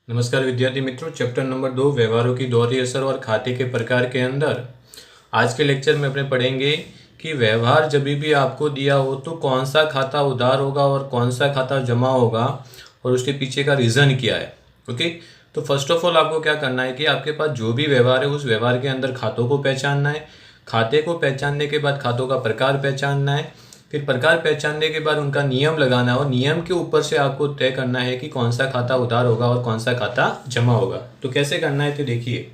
नमस्कार विद्यार्थी मित्रों, चैप्टर नंबर 2 व्यवहारों की दोहरी असर और खाते के प्रकार के अंदर आज के लेक्चर में अपने पढ़ेंगे कि व्यवहार जब भी आपको दिया हो तो कौन सा खाता उधार होगा और कौन सा खाता जमा होगा और उसके पीछे का रीज़न क्या है। ओके, तो फर्स्ट ऑफ ऑल आपको क्या करना है कि आपके पास जो भी व्यवहार है उस व्यवहार के अंदर खातों को पहचानना है। खाते को पहचानने के बाद खातों का प्रकार पहचानना है, फिर प्रकार पहचानने के बाद उनका नियम लगाना है और नियम के ऊपर से आपको तय करना है कि कौन सा खाता उधार होगा और कौन सा खाता जमा होगा। तो कैसे करना है, तो देखिए,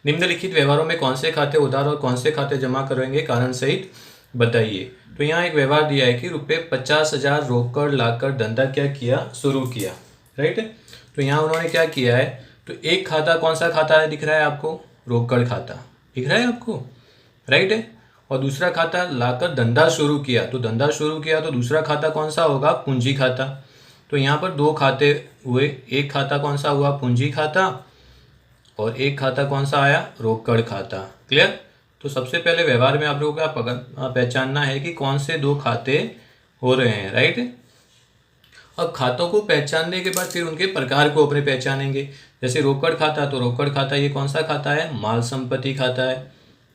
निम्नलिखित व्यवहारों में कौन से खाते उधार और कौन से खाते जमा करेंगे, कारण सहित बताइए। तो यहाँ एक व्यवहार दिया है कि ₹50,000 रोककर लाकर धंधा क्या किया, शुरू किया। राइट, तो यहाँ उन्होंने क्या किया है, तो एक खाता कौन सा खाता है, दिख रहा है आपको, रोकड़ खाता दिख रहा है आपको, राइट है। और दूसरा खाता लाकर धंधा शुरू किया, तो धंधा शुरू किया तो दूसरा खाता कौन सा होगा, पूंजी खाता। तो यहाँ पर दो खाते हुए, एक खाता कौन सा हुआ, पूंजी खाता, और एक खाता कौन सा आया, रोकड़ खाता। क्लियर। तो सबसे पहले व्यवहार में आप लोगों को क्या पहचानना है कि कौन से दो खाते हो रहे हैं, राइट। अब खातों को पहचानने के बाद फिर उनके प्रकार को अपने पहचानेंगे। जैसे रोकड़ खाता, तो रोकड़ खाता ये कौन सा खाता है, माल संपत्ति खाता है,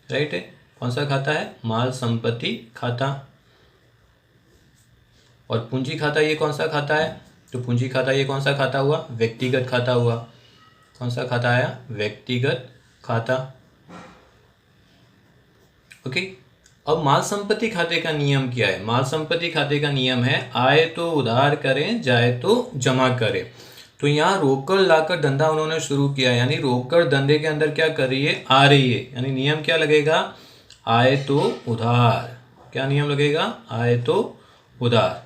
राइट है। कौन सा खाता है, माल संपत्ति खाता। और पूंजी खाता ये कौन सा खाता है, तो पूंजी खाता ये कौन सा खाता हुआ, व्यक्तिगत खाता हुआ। कौन सा खाता आया, व्यक्तिगत खाता। ओके। अब माल संपत्ति खाते का नियम क्या है, माल संपत्ति खाते का नियम है आए तो उधार करें, जाए तो जमा करें। तो यहाँ रोकड़ लाकर धंधा उन्होंने शुरू किया, यानी रोकड़ धंधे के अंदर क्या कर रही है, आ रही है, यानी नियम क्या लगेगा, आए तो उधार। क्या नियम लगेगा, आए तो उधार,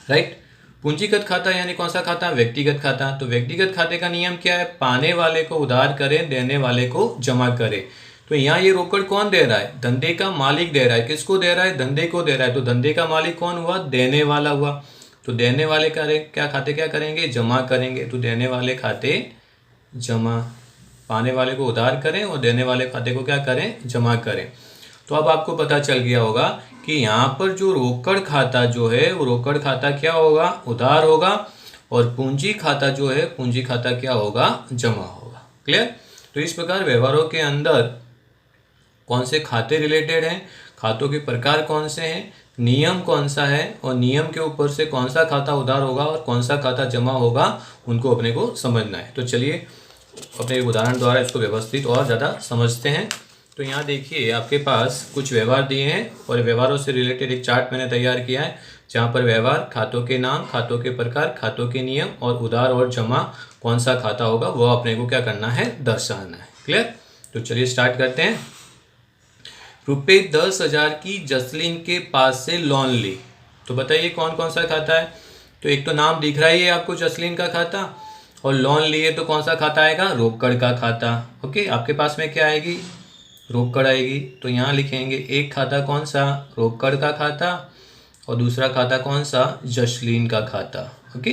राइट। पूंजीगत खाता यानी कौन सा खाता, व्यक्तिगत खाता। तो व्यक्तिगत खाते का नियम क्या है, पाने वाले को उधार करें, देने वाले को जमा करे। तो यहाँ ये रोकड़ कौन दे रहा है, धंधे का मालिक दे रहा है। किसको दे रहा है, धंधे को दे रहा है। तो धंधे का मालिक कौन हुआ, देने वाला हुआ। तो देने वाले क्या खाते क्या करेंगे, जमा करेंगे। तो देने वाले खाते जमा, पाने वाले को उधार करें और देने वाले खाते को क्या करें, जमा करें। तो अब आपको पता चल गया होगा कि यहाँ पर जो रोकड़ खाता जो है वो रोकड़ खाता क्या होगा, उधार होगा, और पूंजी खाता जो है पूंजी खाता क्या होगा, जमा होगा। क्लियर। तो इस प्रकार व्यवहारों के अंदर कौन से खाते रिलेटेड हैं, खातों के प्रकार कौन से हैं, नियम कौन सा है, और नियम के ऊपर से कौन सा खाता उधार होगा और कौन सा खाता जमा होगा, उनको अपने को समझना है। तो चलिए अपने एक उदाहरण द्वारा इसको व्यवस्थित और ज़्यादा समझते हैं। तो यहाँ देखिए, आपके पास कुछ व्यवहार दिए हैं और व्यवहारों से रिलेटेड एक चार्ट मैंने तैयार किया है, जहाँ पर व्यवहार, खातों के नाम, खातों के प्रकार, खातों के नियम और उधार और जमा कौन सा खाता होगा वो अपने को क्या करना है, दर्शाना है। क्लियर। तो चलिए स्टार्ट करते हैं। ₹10,000 की जसलीन के पास से लोन ली। तो बताइए कौन कौन सा खाता है। तो एक तो नाम दिख रहा ही है आपको, जसलीन का खाता, और लोन लिए तो कौन सा खाता आएगा, रोकड़ का खाता। ओके, आपके पास में क्या आएगी, रोकड़ आएगी। तो यहाँ लिखेंगे एक खाता कौन सा, रोकड़ का खाता, और दूसरा खाता कौन सा, जसलीन का खाता। ओके,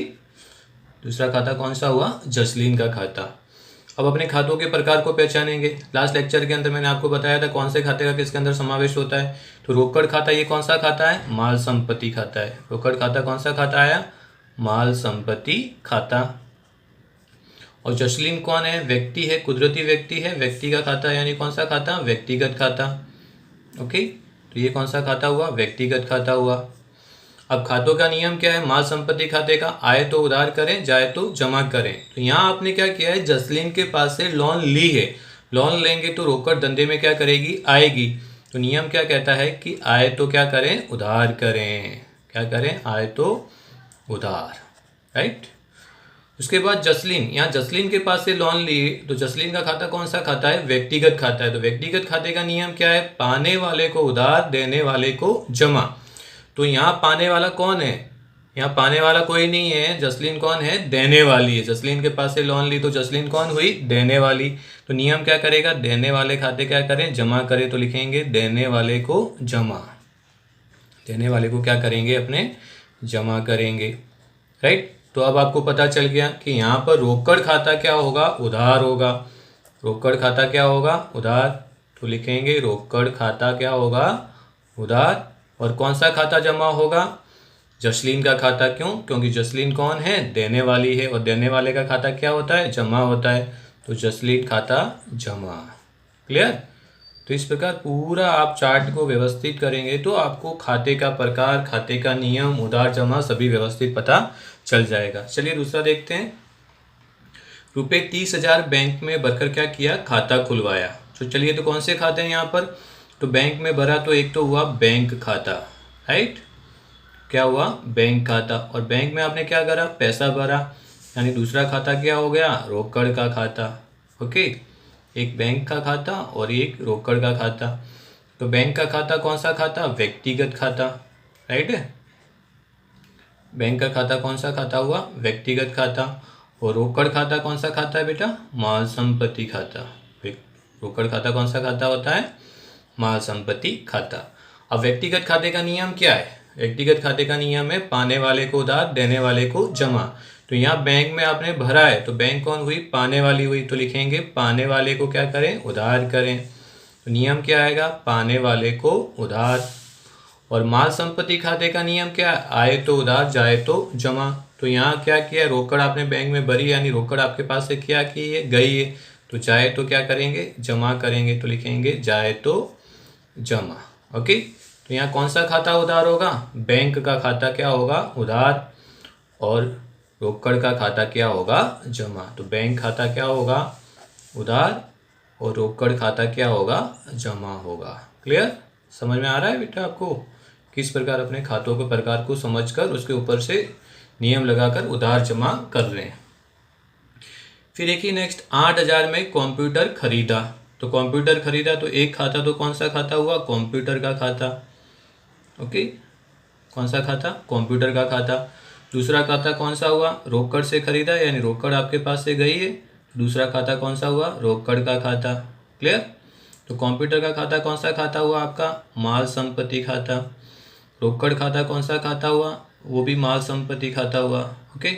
दूसरा खाता कौन सा हुआ, जसलीन का खाता। अब अपने खातों के प्रकार को पहचानेंगे। लास्ट लेक्चर के अंदर मैंने आपको बताया था कौन से खाते का किसके अंदर समावेश होता है। तो रोकड़ खाता ये कौन सा खाता है, माल संपत्ति खाता है। रोकड़ खाता कौन सा खाता आया, माल संपत्ति खाता। और जसलीन कौन है, व्यक्ति है, कुदरती व्यक्ति है, व्यक्ति का खाता यानी कौन सा खाता, व्यक्तिगत खाता। ओके, तो ये कौन सा खाता हुआ, व्यक्तिगत खाता हुआ। अब खातों का नियम क्या है, माल संपत्ति खाते का आए तो उधार करें, जाए तो जमा करें। तो यहाँ आपने क्या किया है, जसलीन के पास से लोन ली है। लोन लेंगे तो रोकड़ धंधे में क्या करेगी, आएगी। तो नियम क्या कहता है कि आए तो क्या करें, उधार करें। क्या करें, आए तो उधार, राइट। उसके बाद जसलीन, यहाँ जसलीन के पास से लोन लिए, तो जसलीन का खाता कौन सा खाता है, व्यक्तिगत खाता है। तो व्यक्तिगत खाते का नियम क्या है, पाने वाले को उधार, देने वाले को जमा। तो यहाँ पाने वाला कौन है, यहाँ पाने वाला कोई नहीं है, जसलीन कौन है, देने वाली है। जसलीन के पास से लोन ली तो जसलीन कौन हुई, देने वाली। तो नियम क्या करेगा, देने वाले खाते क्या करें, जमा करें। तो लिखेंगे देने वाले को जमा, देने वाले को क्या करेंगे, अपने जमा करेंगे, राइट। तो अब आपको पता चल गया कि यहाँ पर रोकड़ खाता क्या होगा, उधार होगा। रोकड़ खाता क्या होगा, उधार। तो लिखेंगे रोकड़ खाता क्या होगा, उधार। और कौन सा खाता जमा होगा, जसलीन का खाता क्यों? क्योंकि जसलीन कौन है? देने वाली है, और देने वाले का खाता क्या होता है? जमा होता है। तो जसलीन खाता जमा। क्लियर? तो इस प्रकार पूरा आप चार्ट को व्यवस्थित करेंगे तो आपको खाते का प्रकार, खाते का नियम, उधार जमा सभी व्यवस्थित पता चल जाएगा। चलिए दूसरा देखते हैं। रुपए 30,000 बैंक में भरकर क्या किया? खाता खुलवाया। तो चलिए, तो कौन से खाते हैं यहाँ पर? तो बैंक में भरा तो एक तो हुआ बैंक खाता, राइट? क्या हुआ? बैंक खाता। और बैंक में आपने क्या करा? पैसा भरा। यानी दूसरा खाता क्या हो गया? रोकड़ का खाता। ओके, एक बैंक का खाता और एक रोकड़ का खाता। तो बैंक का खाता कौन सा खाता? व्यक्तिगत खाता, राइट है? बैंक का खाता कौन सा खाता हुआ? व्यक्तिगत खाता। और रोकड़ खाता कौन सा खाता है बेटा? माल संपत्ति खाता। रोकड़ खाता कौन सा खाता होता है? माल संपत्ति खाता। अब व्यक्तिगत खाते का नियम क्या है? व्यक्तिगत खाते का नियम है पाने वाले को उधार, देने वाले को जमा। तो यहाँ बैंक में आपने भरा है तो बैंक कौन हुई? पाने वाली हुई। तो लिखेंगे पाने वाले को क्या करें? उधार करें। तो नियम क्या आएगा? पाने वाले को उधार। और माल संपत्ति खाते का नियम क्या है? आए तो उधार, जाए तो जमा। तो यहाँ क्या किया? रोकड़ आपने बैंक में भरी, यानी रोकड़ आपके पास से क्या की है? गई है। तो जाए तो क्या करेंगे? जमा करेंगे। तो लिखेंगे जाए तो जमा। ओके, तो यहाँ कौन सा खाता उधार होगा? बैंक का खाता क्या होगा? उधार। और रोकड़ का खाता क्या होगा? जमा। तो बैंक खाता क्या होगा? उधार। और रोकड़ खाता क्या होगा? जमा होगा। क्लियर? समझ में आ रहा है बेटा आपको किस प्रकार अपने खातों के प्रकार को समझकर उसके ऊपर से नियम लगाकर उधार जमा कर रहे हैं। फिर देखिए नेक्स्ट, 8,000 में कंप्यूटर खरीदा। तो कंप्यूटर खरीदा तो एक खाता तो कौन सा खाता हुआ? कंप्यूटर का खाता। ओके, कौन सा खाता? कंप्यूटर का खाता। दूसरा खाता कौन सा हुआ? रोकड़ से खरीदा, यानी रोकड़ आपके पास से गई है। दूसरा खाता कौन सा हुआ? रोकड़ का खाता। क्लियर? तो कंप्यूटर का खाता कौन सा खाता हुआ आपका? माल संपत्ति खाता। रोकड़ खाता कौन सा खाता हुआ? वो भी माल संपत्ति खाता हुआ। ओके,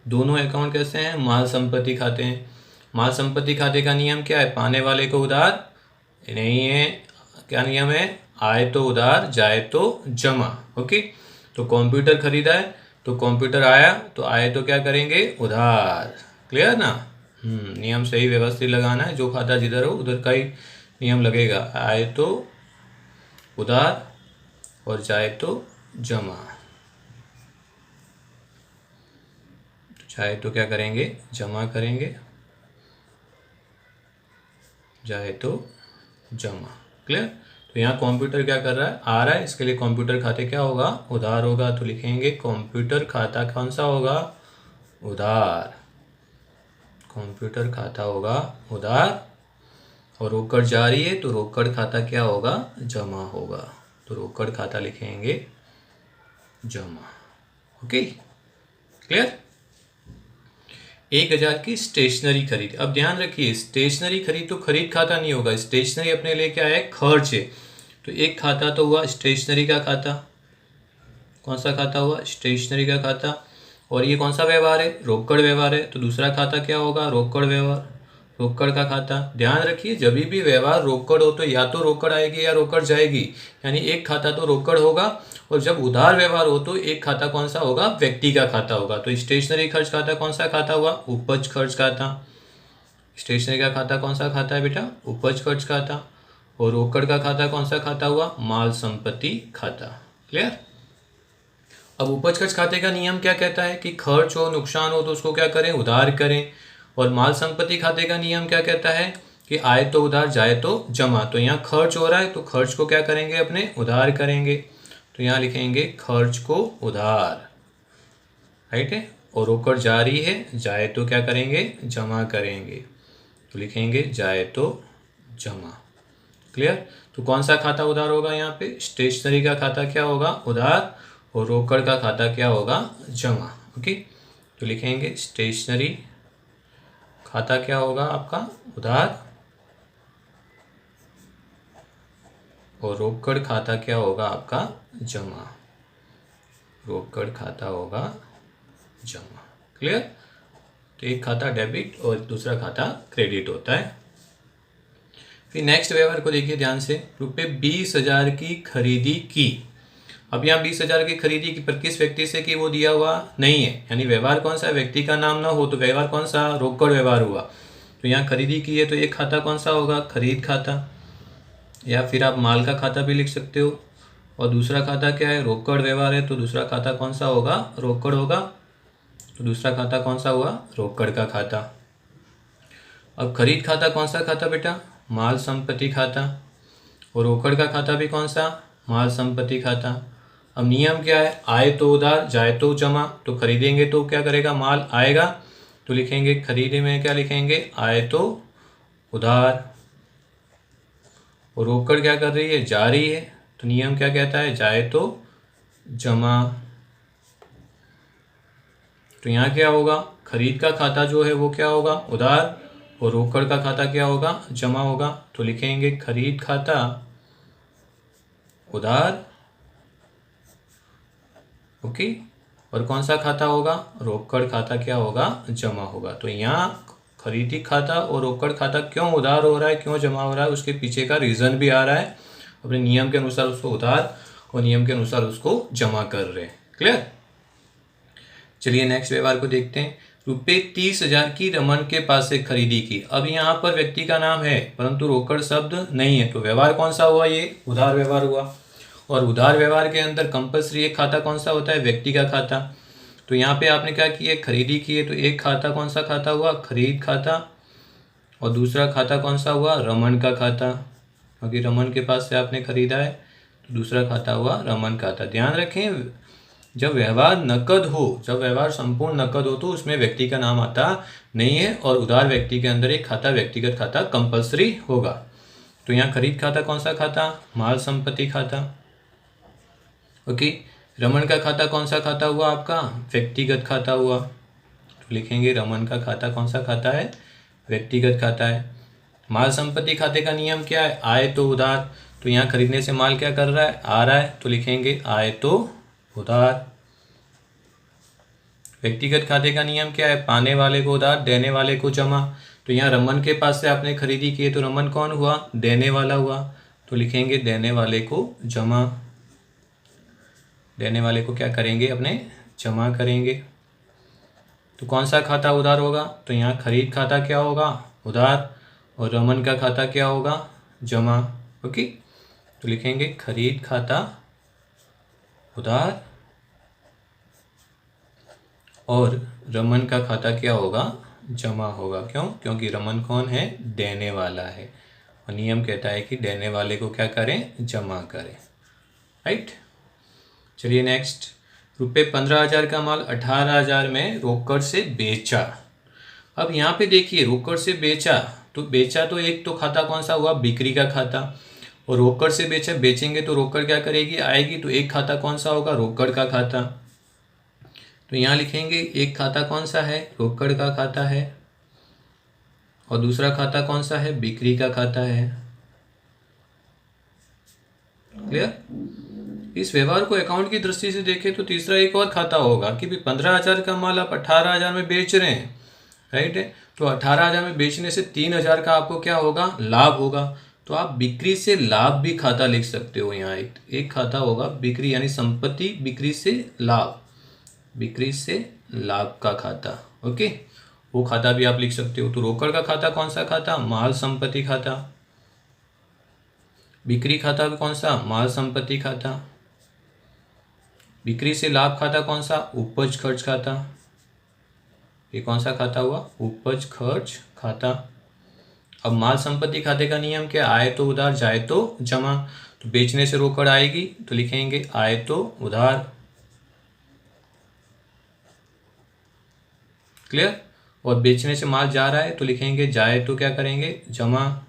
दोनों अकाउंट कैसे हैं? माल संपत्ति खाते हैं। माल संपत्ति खाते का नियम क्या है? पाने वाले को उधार नहीं है। क्या नियम है? आए तो उधार, जाए तो जमा। ओके, तो कंप्यूटर खरीदा है तो कंप्यूटर आया तो आए तो क्या करेंगे? उधार। क्लियर ना? नियम सही व्यवस्थित लगाना है। जो खाता जिधर हो उधर का ही नियम लगेगा। आए तो उधार और जाए तो जमा। जाए तो क्या करेंगे? जमा करेंगे। जाए तो जमा। क्लियर? तो यहाँ कंप्यूटर क्या कर रहा है? आ रहा है, इसके लिए कंप्यूटर खाते क्या होगा? उधार होगा। तो लिखेंगे कंप्यूटर खाता कौन सा होगा? उधार। कंप्यूटर खाता होगा उधार। और रोकड़ जारी है तो रोकड़ खाता क्या होगा? जमा होगा। तो रोकड़ खाता लिखेंगे जमा। Okay, clear? 1,000 की स्टेशनरी खरीद। अब ध्यान रखिए, स्टेशनरी खरीद तो खरीद खाता नहीं होगा। स्टेशनरी अपने लिए क्या है? खर्च है। तो एक खाता तो हुआ स्टेशनरी का खाता। कौन सा खाता हुआ? स्टेशनरी का खाता। और ये कौन सा व्यवहार है? रोकड़ व्यवहार है। तो दूसरा खाता क्या होगा? रोकड़ व्यवहार, रोकड़ का खाता। ध्यान रखिए, जब भी व्यवहार रोकड़ हो तो या तो रोकड़ आएगी या रोकड़ जाएगी, यानी एक खाता तो रोकड़ होगा। और जब उधार व्यवहार हो तो एक खाता कौन सा होगा? व्यक्ति का खाता होगा। तो स्टेशनरी खर्च खाता कौन सा खाता हुआ? उपज खर्च खाता। स्टेशनरी का खाता कौन सा खाता है बेटा? उपज खर्च खाता। और रोकड़ का खाता कौन सा खाता हुआ? माल संपत्ति खाता। क्लियर? अब उपज खर्च खाते का नियम क्या कहता है? कि खर्च हो, नुकसान हो तो उसको क्या करें? उधार करें। और माल संपत्ति खाते का नियम क्या कहता है? कि आए तो उधार, जाए तो जमा। तो यहाँ खर्च हो रहा है तो खर्च को क्या करेंगे? अपने उधार करेंगे। तो यहाँ लिखेंगे खर्च को उधार, राइट है। और रोकड़ जारी है, जाए तो क्या करेंगे? जमा करेंगे। तो लिखेंगे जाए तो जमा। क्लियर? तो कौन सा खाता उधार होगा यहाँ पे? स्टेशनरी का खाता क्या होगा? उधार। और रोकड़ का खाता क्या होगा? जमा। ओके, तो लिखेंगे स्टेशनरी खाता क्या होगा आपका? उधार। और रोकड़ खाता क्या होगा आपका? जमा। रोकड़ खाता होगा जमा। क्लियर? तो एक खाता डेबिट और दूसरा खाता क्रेडिट होता है। फिर नेक्स्ट व्यवहार को देखिए ध्यान से। रुपये 20,000 की खरीदी की। अब यहाँ 20,000 की खरीदी की पर किस व्यक्ति से की वो दिया हुआ नहीं है, यानी व्यवहार कौन सा है, व्यक्ति का नाम ना हो तो व्यवहार कौन सा, रोकड़ व्यवहार हुआ। तो यहाँ खरीदी की है तो एक खाता कौन सा होगा, खरीद खाता, या फिर आप माल का खाता भी लिख सकते हो। और दूसरा खाता क्या है, रोकड़ व्यवहार है, तो दूसरा खाता कौन सा होगा, रोकड़ होगा। तो दूसरा खाता कौन सा हुआ, रोकड़ का खाता। अब खरीद खाता कौन सा खाता बेटा, माल संपत्ति खाता। और रोकड़ का खाता भी कौन सा, माल संपत्ति खाता। अब नियम क्या है, आए तो उधार जाए तो जमा। तो खरीदेंगे तो क्या करेगा, माल आएगा, तो लिखेंगे खरीदे में क्या लिखेंगे, आए तो उधार। और रोकड़ क्या कर रही है, जा रही है, तो नियम क्या कहता है, जाए तो जमा। तो यहाँ क्या होगा, खरीद का खाता जो है वो क्या होगा, उधार, और रोकड़ का खाता क्या होगा, जमा होगा। तो लिखेंगे खरीद खाता उधार, ओके। और कौन सा खाता होगा, रोकड़ खाता क्या होगा, जमा होगा। तो यहाँ खरीदी खाता और रोकड़ खाता क्यों उधार हो रहा है, क्यों जमा हो रहा है, उसके पीछे का रीज़न भी आ रहा है। अपने नियम के अनुसार उसको उधार और नियम के अनुसार उसको जमा कर रहे हैं। क्लियर। चलिए नेक्स्ट व्यवहार को देखते हैं। रुपये 30,000 की रमन के पास से खरीदी की। अब यहाँ पर व्यक्ति का नाम है परंतु रोकड़ शब्द नहीं है, तो व्यवहार कौन सा हुआ, ये उधार व्यवहार हुआ। और उधार व्यवहार के अंदर कंपल्सरी एक खाता कौन सा होता है, व्यक्ति का खाता। तो यहाँ पे आपने क्या किया, खरीदी की है, तो एक खाता कौन सा खाता हुआ, खरीद खाता। और दूसरा खाता कौन सा हुआ, रमन का खाता, क्योंकि रमन के पास से आपने खरीदा है, तो दूसरा खाता हुआ रमन खाता। ध्यान रखें, जब व्यवहार नकद हो, जब व्यवहार संपूर्ण नकद हो, तो उसमें व्यक्ति का नाम आता नहीं है। और उधार व्यक्ति के अंदर एक खाता, व्यक्तिगत खाता कंपल्सरी होगा। तो यहाँ खरीद खाता कौन सा खाता, माल संपत्ति खाता, ओके। रमन का खाता कौन सा खाता हुआ आपका, व्यक्तिगत खाता हुआ। तो लिखेंगे रमन का खाता कौन सा खाता है, व्यक्तिगत खाता है। माल संपत्ति खाते का नियम क्या है, आए तो उधार। तो यहाँ खरीदने से माल क्या कर रहा है, आ रहा है, तो लिखेंगे आए तो उधार। व्यक्तिगत खाते का नियम क्या है, पाने वाले को उधार, देने वाले को जमा। तो यहाँ रमन के पास से आपने खरीदी की है, तो रमन कौन हुआ, देने वाला हुआ, तो लिखेंगे देने वाले को जमा। देने वाले को क्या करेंगे, अपने जमा करेंगे। तो कौन सा खाता उधार होगा, तो यहाँ खरीद खाता क्या होगा, उधार, और रमन का खाता क्या होगा, जमा, ओके। तो लिखेंगे खरीद खाता उधार और रमन का खाता क्या होगा, जमा होगा। क्यों, क्योंकि रमन कौन है, देने वाला है, और नियम कहता है कि देने वाले को क्या करें, जमा करें, राइट। चलिए नेक्स्ट, रुपये 15,000 का माल 18,000 में रोकड़ से बेचा। अब यहाँ पे देखिए, रोकड़ से बेचा तो एक तो खाता कौन सा हुआ, बिक्री का खाता। और रोकड़ से बेचा, बेचेंगे तो रोकड़ क्या करेगी, आएगी, तो एक खाता कौन सा होगा, रोकड़ का खाता। तो यहाँ लिखेंगे एक खाता कौन सा है, रोकड़ का खाता है, और दूसरा खाता कौन सा है, बिक्री का खाता है। क्लियर। इस व्यवहार को अकाउंट की दृष्टि से देखें तो तीसरा एक और खाता होगा कि 15,000 का माल आप 18,000 में बेच रहे हैं, राइट है। तो 18,000 में बेचने से 3,000 का आपको क्या होगा, लाभ होगा। तो आप बिक्री से लाभ भी खाता लिख सकते हो। यहाँ एक खाता होगा बिक्री, यानी संपत्ति बिक्री से लाभ, बिक्री से लाभ का खाता, ओके, वो खाता भी आप लिख सकते हो। तो रोकड़ का खाता कौन सा खाता, माल संपत्ति खाता। बिक्री खाता भी कौन सा, माल संपत्ति खाता। बिक्री से लाभ खाता कौन सा, उपज खर्च खाता। ये कौन सा खाता हुआ, उपज खर्च खाता। अब माल संपत्ति खाते का नियम क्या, आए तो उधार जाए तो जमा। तो बेचने से रोकड़ आएगी, तो लिखेंगे आए तो उधार। क्लियर। और बेचने से माल जा रहा है, तो लिखेंगे जाए तो क्या करेंगे, जमा।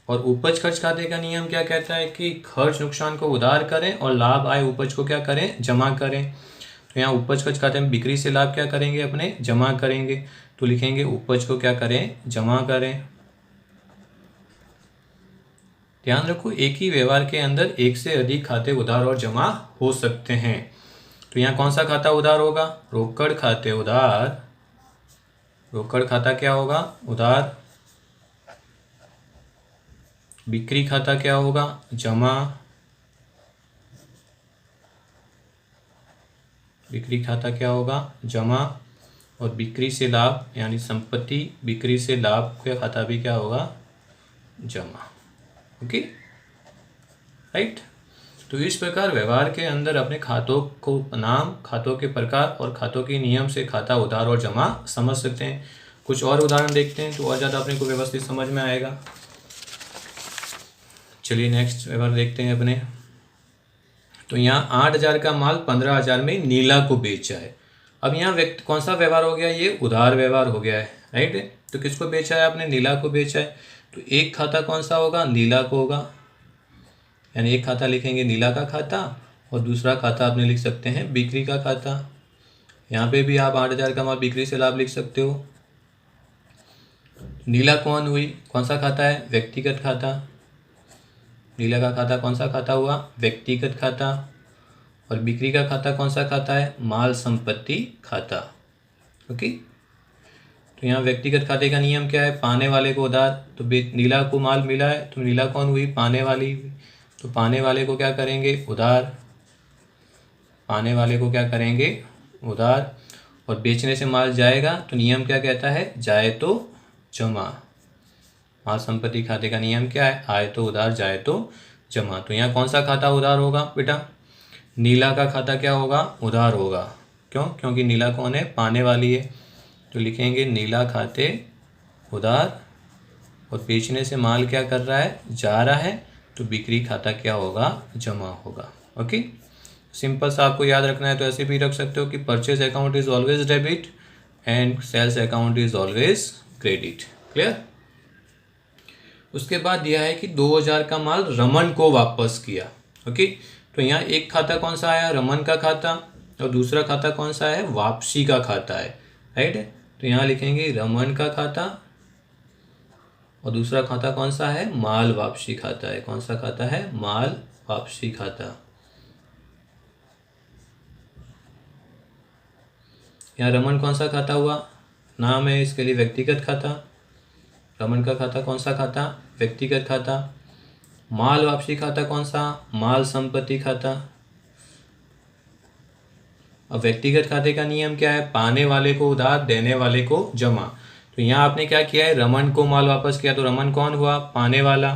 और उपज खर्च खाते का नियम क्या कहता है कि खर्च नुकसान को उधार करें और लाभ आए उपज को क्या करें, जमा करें। तो यहाँ उपज खर्च खाते में बिक्री से लाभ क्या करेंगे, अपने जमा करेंगे। तो लिखेंगे उपज को क्या करें, जमा करें। ध्यान रखो, एक ही व्यवहार के अंदर एक से अधिक खाते उधार और जमा हो सकते हैं। तो यहाँ कौन सा खाता उधार होगा, रोकड़ खाते उधार। रोकड़ खाता क्या होगा, उधार। बिक्री खाता क्या होगा, जमा, बिक्री खाता क्या होगा, जमा, और बिक्री से लाभ यानी संपत्ति बिक्री से लाभ का खाता भी क्या होगा, जमा। Okay, right. तो इस प्रकार व्यवहार के अंदर अपने खातों को नाम, खातों के प्रकार और खातों के नियम से खाता उधार और जमा समझ सकते हैं। कुछ और उदाहरण देखते हैं तो और ज़्यादा अपने को व्यवस्थित समझ में आएगा। चलिए नेक्स्ट व्यवहार देखते हैं अपने। तो यहाँ 8,000 का माल 15,000 में नीला को बेचा है। अब यहाँ व्यक्ति कौन सा व्यवहार हो गया, ये उधार व्यवहार हो गया है, राइट। तो किसको बेचा है आपने, नीला को बेचा है। तो एक खाता कौन सा होगा, नीला को होगा, यानी एक खाता लिखेंगे नीला का खाता और दूसरा खाता आपने लिख सकते हैं बिक्री का खाता। यहाँ पे भी आप 8,000 का माल बिक्री से लाभ लिख सकते हो। नीला कौन हुई, कौन सा खाता है, व्यक्तिगत खाता। नीला का खाता कौन सा खाता हुआ, व्यक्तिगत खाता। और बिक्री का खाता कौन सा खाता है, माल संपत्ति खाता। ओके, तो यहाँ व्यक्तिगत खाते का नियम क्या है, पाने वाले को उधार। तो नीला को माल मिला है तो नीला कौन हुई, पाने वाली। तो पाने वाले को क्या करेंगे, उधार। पाने वाले को क्या करेंगे, उधार। और बेचने से माल जाएगा तो नियम क्या कहता है, जाए तो जमा। माल संपत्ति खाते का नियम क्या है, आए तो उधार जाए तो जमा। तो यहाँ कौन सा खाता उधार होगा बेटा, नीला का खाता क्या होगा, उधार होगा। क्यों, क्योंकि नीला कौन है, पाने वाली है। तो लिखेंगे नीला खाते उधार, और बेचने से माल क्या कर रहा है, जा रहा है। तो बिक्री खाता क्या होगा, जमा होगा। ओके, सिंपल सा आपको याद रखना है तो ऐसे भी रख सकते हो कि purchase account is always debit and sales account is always credit. Clear. उसके बाद दिया है कि 2,000 का माल रमन को वापस किया। ओके, तो यहाँ एक खाता कौन सा आया, रमन का खाता, और दूसरा खाता कौन सा है, वापसी का खाता है, राइट। तो यहाँ लिखेंगे रमन का खाता, और दूसरा खाता कौन सा है, माल वापसी खाता है। कौन सा खाता है, माल वापसी खाता। यहाँ रमन कौन सा खाता हुआ, नाम है इसके लिए व्यक्तिगत खाता। रमन का खाता कौन सा खाता, व्यक्तिगत खाता। माल वापसी खाता कौन सा, माल संपत्ति खाता। अब व्यक्तिगत खाते का नियम क्या है, पाने वाले को उधार, देने वाले को जमा। तो यहाँ आपने क्या किया है, रमन को माल वापस किया, तो रमन कौन हुआ, पाने वाला।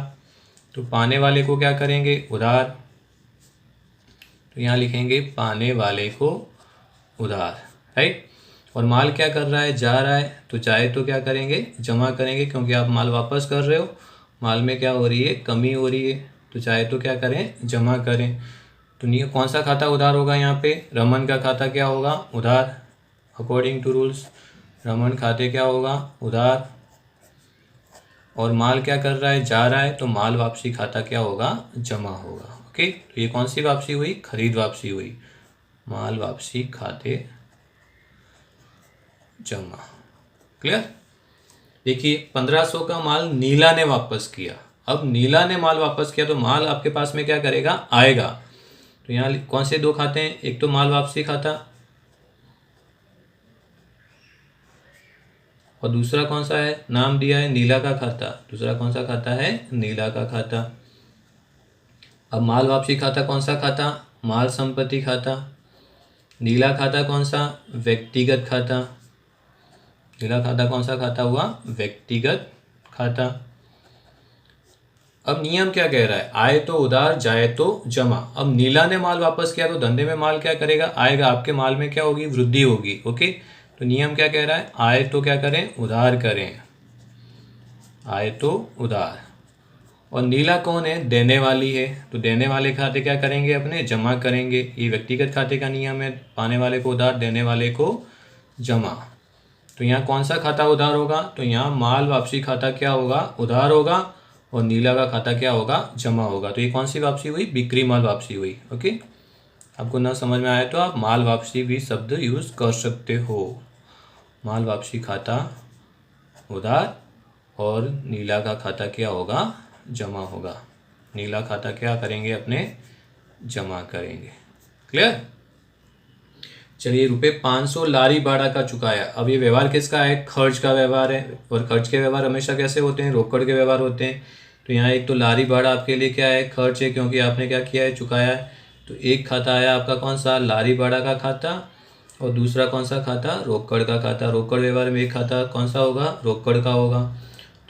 तो पाने वाले को क्या करेंगे, उधार। तो यहाँ लिखेंगे पाने वाले को उधार, राइट। और माल क्या कर रहा है, जा रहा है। तो जाए तो क्या करेंगे, जमा करेंगे, क्योंकि आप माल वापस कर रहे हो, माल में क्या हो रही है, कमी हो रही है। तो चाहे तो क्या करें, जमा करें। तो नहीं, कौन सा खाता उधार होगा यहाँ पे, रमन का खाता क्या होगा, उधार। अकॉर्डिंग टू रूल्स रमन खाते क्या होगा, उधार। और माल क्या कर रहा है, जा रहा है, तो माल वापसी खाता क्या होगा, जमा होगा। ओके, तो ये कौन सी वापसी हुई, खरीद वापसी हुई। माल वापसी खाते जमा। क्लियर। देखिए 1,500 का माल नीला ने वापस किया। अब नीला ने माल वापस किया तो माल आपके पास में क्या करेगा, आएगा। तो यहाँ कौन से दो खाते हैं, एक तो माल वापसी खाता और दूसरा कौन सा है, नाम दिया है नीला का खाता। दूसरा कौन सा खाता है, नीला का खाता। अब माल वापसी खाता कौन सा खाता, माल संपत्ति खाता। नीला खाता कौन सा, व्यक्तिगत खाता। नीला खाता कौन सा खाता हुआ, व्यक्तिगत खाता। अब नियम क्या कह रहा है, आए तो उधार जाए तो जमा। अब नीला ने माल वापस किया तो धंधे में माल क्या करेगा, आएगा। आपके माल में क्या होगी, वृद्धि होगी। ओके, तो नियम क्या कह रहा है, आए तो क्या करें, उधार करें। आए तो उधार। और नीला कौन है, देने वाली है। तो देने वाले खाते क्या करेंगे, अपने जमा करेंगे। ये व्यक्तिगत खाते का नियम है, पाने वाले को उधार, देने वाले को जमा। तो यहाँ कौन सा खाता उधार होगा, तो यहाँ माल वापसी खाता क्या होगा, उधार होगा। और नीला का खाता क्या होगा, जमा होगा। तो ये कौन सी वापसी हुई, बिक्री माल वापसी हुई। ओके, आपको ना समझ में आए तो आप माल वापसी भी शब्द यूज कर सकते हो। माल वापसी खाता उधार और नीला का खाता क्या होगा, जमा होगा। नीला खाता क्या करेंगे, अपने जमा करेंगे। क्लियर। चलिए ₹500 लारी भाड़ा का चुकाया। अब ये व्यवहार किसका है, खर्च का व्यवहार है। और खर्च के व्यवहार हमेशा कैसे होते हैं, रोकड़ के व्यवहार होते हैं। तो यहाँ एक तो लारी भाड़ा आपके लिए क्या है, खर्च है, क्योंकि आपने क्या किया है, चुकाया है। तो एक खाता आया आपका कौन सा, लारी भाड़ा का खाता, और दूसरा कौन सा खाता, रोकड़ का खाता। रोकड़ व्यवहार में एक खाता कौन सा होगा, रोकड़ का होगा।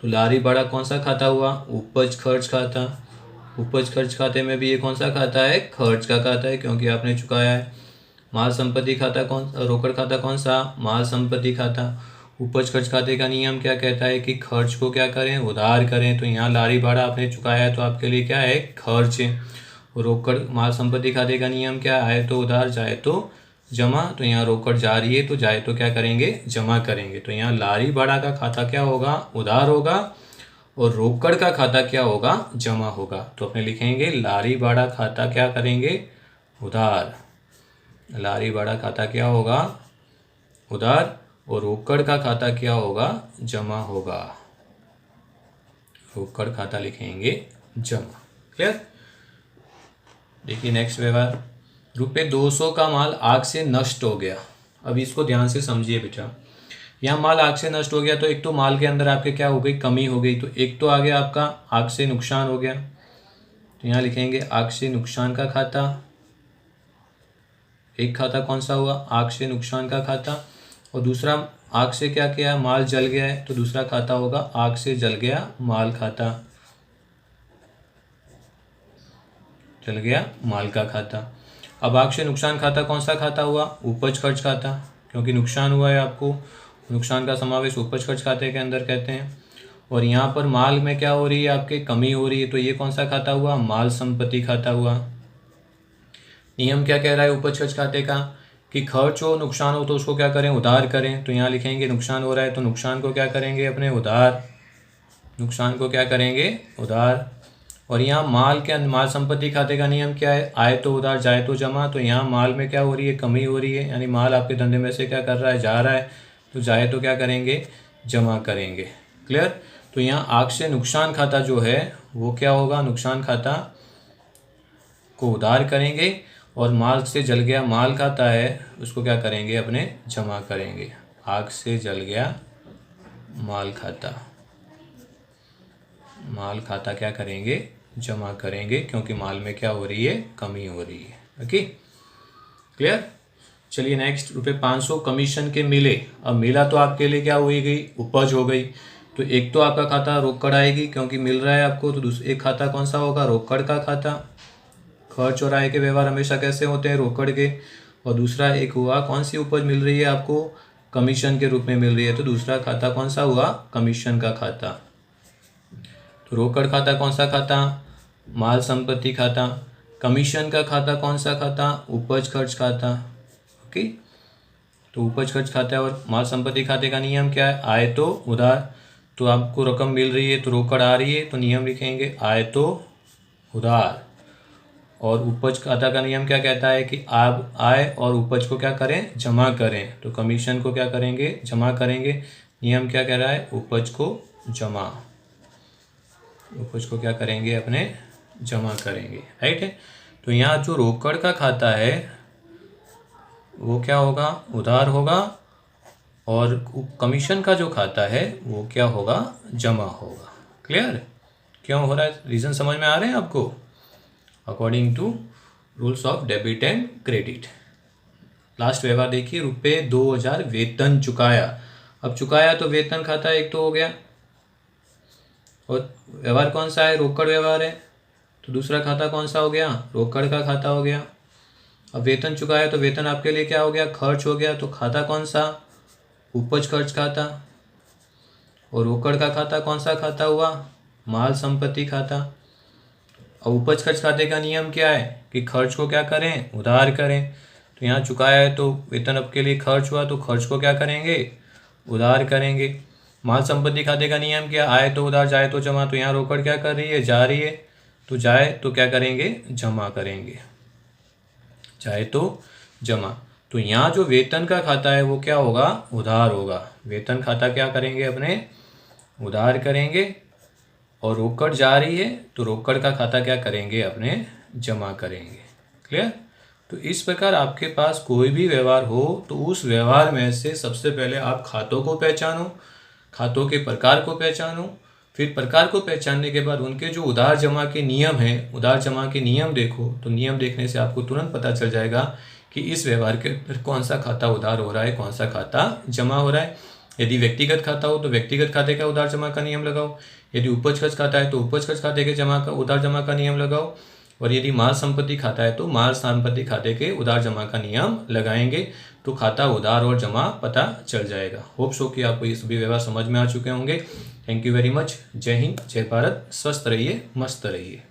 तो लारी भाड़ा कौन सा खाता हुआ, उपज खर्च खाता। उपज खर्च खाते में भी ये कौन सा खाता है, खर्च का खाता है, क्योंकि आपने चुकाया है। माल संपत्ति खाता कौन, रोकड़ खाता कौन सा, माल संपत्ति खाता। उपज खर्च खाते का नियम क्या कहता है कि खर्च को क्या करें, उधार करें। तो यहाँ लारी भाड़ा आपने चुकाया है तो आपके लिए क्या है, खर्च है। रोकड़ माल संपत्ति खाते का नियम क्या है, तो उधार जाए तो जमा। तो यहाँ रोकड़ जा रही है तो जाए तो क्या करेंगे, जमा करेंगे। तो यहाँ लारी भाड़ा का खाता क्या होगा, उधार होगा, और रोकड़ का खाता क्या होगा, जमा होगा। तो अपने लिखेंगे लारी भाड़ा खाता क्या करेंगे, उधार। लारी भाड़ा खाता क्या होगा, उधार, और रोकड़ का खाता क्या होगा, जमा होगा। रोकड़ खाता लिखेंगे जमा। क्लियर। देखिए नेक्स्ट व्यवहार, ₹200 का माल आग से नष्ट हो गया। अब इसको ध्यान से समझिए बेटा। यहाँ माल आग से नष्ट हो गया तो एक तो माल के अंदर आपके क्या हो गई, कमी हो गई। तो एक तो आ गया आपका आग से नुकसान हो गया। तो यहाँ लिखेंगे आग से नुकसान का खाता। एक खाता कौन सा हुआ, आग से नुकसान का खाता। और दूसरा आग से क्या किया, माल जल गया है, तो दूसरा खाता होगा आग से जल गया माल खाता। जल गया माल का खाता। अब आग से नुकसान खाता कौन सा खाता हुआ, उपज खर्च खाता, क्योंकि नुकसान हुआ है आपको। नुकसान का समावेश उपज खर्च खाते के अंदर कहते हैं। और यहाँ पर माल में क्या हो रही है, आपके कमी हो रही है, तो ये कौन सा खाता हुआ, माल संपत्ति खाता हुआ। नियम क्या कह रहा है उपज खर्च खाते का, कि खर्च हो नुकसान हो तो उसको क्या करें, उधार करें। तो यहाँ लिखेंगे नुकसान हो रहा है तो नुकसान को क्या करेंगे, अपने उधार। नुकसान को क्या करेंगे, उधार। और यहाँ माल के माल संपत्ति खाते का नियम क्या है, आए तो उधार जाए तो जमा। तो यहाँ माल में क्या हो रही है, कमी हो रही है, यानी माल आपके धंधे में से क्या कर रहा है, जा रहा है। तो जाए तो क्या करेंगे, जमा करेंगे। क्लियर। तो यहाँ आग से नुकसान खाता जो है वो क्या होगा, नुकसान खाता को उधार करेंगे, और माल से जल गया माल खाता है उसको क्या करेंगे, अपने जमा करेंगे। आग से जल गया माल खाता, माल खाता क्या करेंगे, जमा करेंगे, क्योंकि माल में क्या हो रही है, कमी हो रही है। Okay clear. चलिए नेक्स्ट, ₹500 कमीशन के मिले। अब मिला तो आपके लिए क्या हुई गई, उपज हो गई। तो एक तो आपका खाता रोकड़ आएगी क्योंकि मिल रहा है आपको। तो दूसरा एक खाता कौन सा होगा, रोकड़ का खाता। खर्च और आय के व्यवहार हमेशा कैसे होते हैं, रोकड़ के। और दूसरा एक हुआ कौन सी उपज मिल रही है आपको, कमीशन के रूप में मिल रही है। तो दूसरा खाता कौन सा हुआ, कमीशन का खाता। तो रोकड़ खाता कौन सा खाता, माल संपत्ति खाता। कमीशन का खाता कौन सा खाता, उपज खर्च खाता। ओके। तो उपज खर्च खाता और माल संपत्ति खाते का नियम क्या है, आय तो उधार। तो आपको रकम मिल रही है तो रोकड़ आ रही है तो नियम लिखेंगे आय तो उधार। और उपज खाता का नियम क्या कहता है कि आप आय और उपज को क्या करें, जमा करें। तो कमीशन को क्या करेंगे, जमा करेंगे। नियम क्या कह रहा है, उपज को जमा, उपज को क्या करेंगे, अपने जमा करेंगे। राइट है। तो यहाँ जो रोकड़ का खाता है वो क्या होगा, उधार होगा, और कमीशन का जो खाता है वो क्या होगा, जमा होगा। क्लियर। क्यों हो रहा है, रीज़न समझ में आ रहे हैं आपको, according to rules of debit and credit. Last व्यवहार देखिए, ₹2000 वेतन चुकाया। अब चुकाया तो वेतन खाता एक तो हो गया, और व्यवहार कौन सा है, रोकड़ व्यवहार है। तो दूसरा खाता कौन सा हो गया, रोकड़ का खाता हो गया। अब वेतन चुकाया तो वेतन आपके लिए क्या हो गया, खर्च हो गया। तो खाता कौन सा, उपज खर्च खाता। और रोकड़ का खाता कौन सा खाता हुआ, माल संपत्ति खाता। और उपज खर्च खाते का नियम क्या है कि खर्च को क्या करें, उधार करें। तो यहाँ चुकाया है तो वेतन आपके लिए खर्च हुआ, तो खर्च को क्या करेंगे, उधार करेंगे। माल संपत्ति खाते का नियम क्या, आए तो उधार जाए तो जमा। तो यहाँ रोकड़ क्या कर रही है, जा रही है, तो जाए तो क्या करेंगे, जमा करेंगे। जाए तो जमा। तो यहाँ जो वेतन का खाता है वो क्या होगा, उधार होगा। वेतन खाता क्या करेंगे, अपने उधार करेंगे। और रोकड़ जा रही है तो रोकड़ का खाता क्या करेंगे, अपने जमा करेंगे। क्लियर। तो इस प्रकार आपके पास कोई भी व्यवहार हो तो उस व्यवहार में से सबसे पहले आप खातों को पहचानो, खातों के प्रकार को पहचानो, फिर प्रकार को पहचानने के बाद उनके जो उधार जमा के नियम हैं, उधार जमा के नियम देखो, तो नियम देखने से आपको तुरंत पता चल जाएगा कि इस व्यवहार के अंदर कौन सा खाता उधार हो रहा है, कौन सा खाता जमा हो रहा है। यदि व्यक्तिगत खाता हो तो व्यक्तिगत खाते का उधार जमा का नियम लगाओ, यदि उपज खर्च खाता है तो उपज खर्च खाते के उधार जमा का नियम लगाओ, और यदि माल संपत्ति खाता है तो माल संपत्ति खाते के उधार जमा का नियम लगाएंगे तो खाता उधार और जमा पता चल जाएगा। होप सो कि आपको ये सभी व्यवहार समझ में आ चुके होंगे। Thank you very much. जय हिंद, जय भारत, स्वस्थ रहिए, मस्त रहिए।